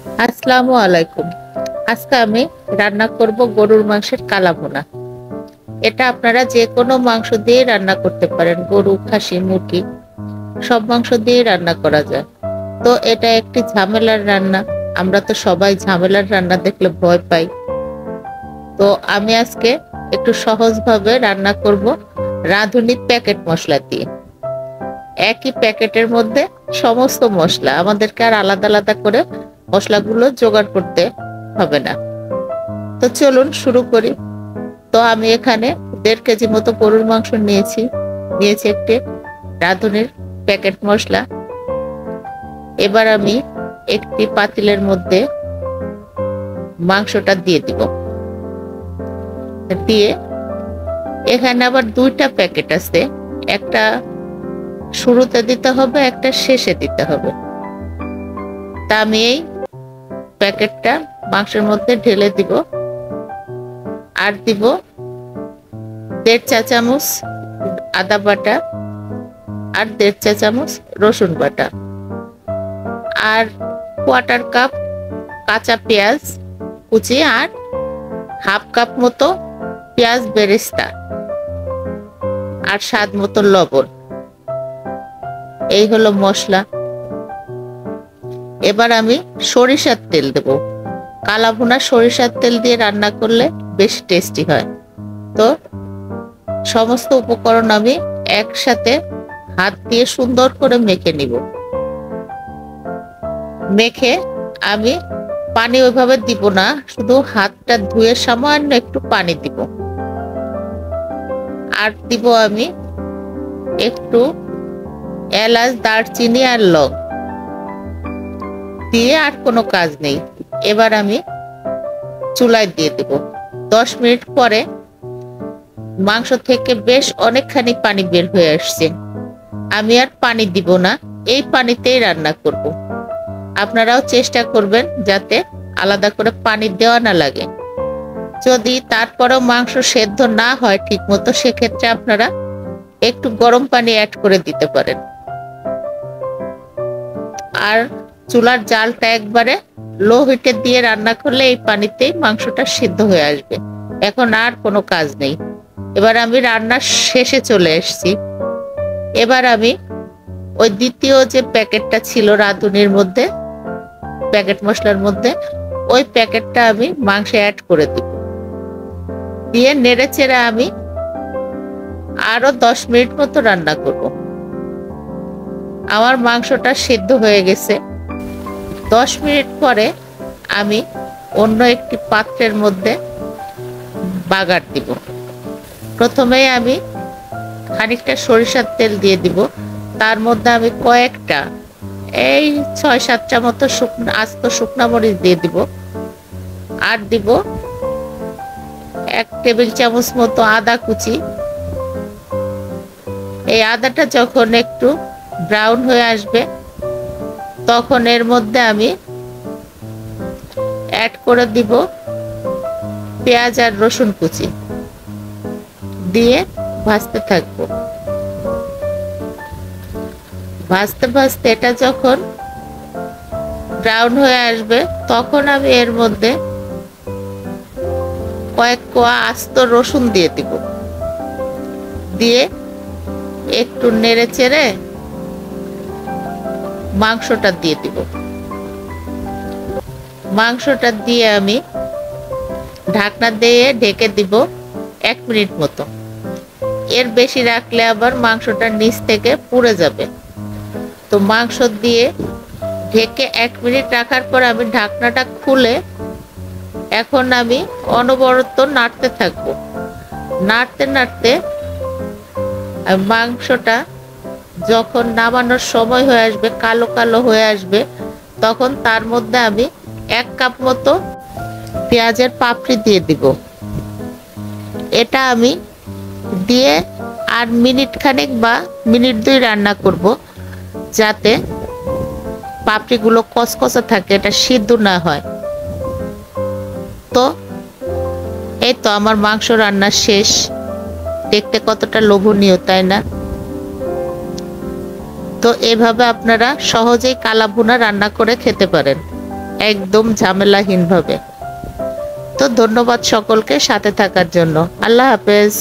আসসালামু আলাইকুম। আজকে আমি রান্না করব গরুর মাংসের কালা ভুনা। এটা আপনারা যে কোনো মাংস দিয়ে রান্না করতে পারেন, গরু, খাসি, মুরগি সব মাংস দিয়ে রান্না করা যায়। তো এটা একটি ঝামেলার রান্না। আমরা তো সবাই ঝামেলার রান্না দেখলে ভয় পাই। তো আমি আজকে একটু সহজভাবে রান্না করব রাঁধুনি প্যাকেট মশলা দিয়ে। একই প্যাকেটের মধ্যে সমস্ত মশলা, আমাদেরকে আর আলাদা আলাদা করে মশলাগুলো জোগাড় করতে হবে না। তো চলুন শুরু করি। তো আমি এখানে 1.5 কেজি মতো গরুর মাংস নিয়েছি একটি রাঁধুনির প্যাকেট মশলা। এবার আমি একটি পাতিলের মধ্যে মাংসটা দিয়ে দিব। দিয়ে এখানে আবার 2টা প্যাকেট আছে, একটা শুরুতে দিতে হবে, একটা শেষে দিতে হবে। তা আমি এই প্যাকেটটা মাংসের মধ্যে ঢেলে দিব আর দিব 1.5 চা চামচ আদা বাটা আর 1.5 চা চামচ রসুন বাটা আর 1/4 কাপ কাঁচা পেঁয়াজ কুচি আর 1/2 কাপ মতো পেঁয়াজ বেরেস্তা আর স্বাদ মতো লবণ। এই হলো মশলা। এবার আমি সরিষার তেল দেব। কালা ভুনা সরিষার তেল দিয়ে রান্না করলে বেশ টেস্টি হয়। তো সমস্ত উপকরণ আমি একসাথে হাত দিয়ে সুন্দর করে মেখে নিব। মেখে আমি পানি ওইভাবে দিব না, শুধু হাতটা ধুয়ে সামান্য একটু পানি দিব। আর দিব আমি একটু এলাচ, দারচিনি আর লং দিয়ে, আর কোনো কাজ নেই। এবার আমি চুলায় দিয়ে দেব। 10 মিনিট পরে মাংস থেকে বেশ অনেকখানি পানি বের হয়ে আসছে। আমি আর পানি দিব না, এই পানিতেই রান্না করব। আপনারাও চেষ্টা করবেন যাতে আলাদা করে পানি দেওয়া না লাগে। যদি তারপরেও মাংস সেদ্ধ না হয় ঠিক মতো, সেক্ষেত্রে আপনারা একটু গরম পানি অ্যাড করে দিতে পারেন। আর চুলার জালটা একবারে লো হিটে দিয়ে রান্না করলে এই পানিতেই মাংসটা সিদ্ধ হয়ে আসবে। এখন আর কোনো কাজ নেই। এবার আমি রান্নার শেষে চলে এসেছি। এবার আমি ওই দ্বিতীয় যে প্যাকেটটা ছিল রাঁধুনির মধ্যে, প্যাকেট মশলার মধ্যে, ওই প্যাকেটটা আমি মাংসে অ্যাড করে দিব। দিয়ে নেড়ে চেড়ে আমি আরো 10 মিনিট মতো রান্না করব। আমার মাংসটা সিদ্ধ হয়ে গেছে। 10 মিনিট পরে আমি অন্য একটি পাত্রের মধ্যে বাগার দিব। প্রথমেই আমি খানিকটা সরিষার তেল দিয়ে দিব। তার মধ্যে আমি কয়েকটা, এই 6-7টা মতো আস্ত শুকনা মরিচ দিয়ে দিব। আর দিব 1 টেবিল চামচ মতো আদা কুচি। এই আদাটা যখন একটু ব্রাউন হয়ে আসবে, তখন এর মধ্যে আমি অ্যাড করে দিব পেঁয়াজ আর রসুন কুচি, দিয়ে ভাজতে থাকবো। ভাজতে ভাজতে এটা যখন ব্রাউন হয়ে আসবে, তখন আমি এর মধ্যে কয়েক কোয়া আস্ত রসুন দিয়ে দিব। দিয়ে একটু নেড়ে চেড়ে মাংসটা দিয়ে দিব। মাংসটা দিয়ে আমি ঢাকনা দিয়ে ঢেকে দিব 1 মিনিট মতো। এর বেশি রাখলে আবার মাংসটা নিচ থেকে পুড়ে যাবে। তো মাংস দিয়ে ঢেকে 1 মিনিট রাখার পর আমি ঢাকনাটা খুলে এখন আমি অনবরত নাড়তে থাকবো। নাড়তে নাড়তে মাংসটা যখন নামানোর সময় হয়ে আসবে, কালো কালো হয়ে আসবে, তখন তার মধ্যে আমি 1 কাপ মতো পেঁয়াজের পাপড়ি দিয়ে দিব। এটা আমি দিয়ে আর মিনিট খানেক বা মিনিট 2 রান্না করব, যাতে পাপড়িগুলো কচকচা থাকে, এটা সিদ্ধ না হয়। তো এই তো আমার মাংস রান্না শেষ। দেখতে কতটা লোভনীয়, তাই না? তো এভাবে আপনারা সহজেই কালা ভুনা রান্না করে খেতে পারেন। একদম ঝামেলাহীনভাবে। তো ধন্যবাদ সকলকে সাথে থাকার জন্য। আল্লাহ হাফেজ।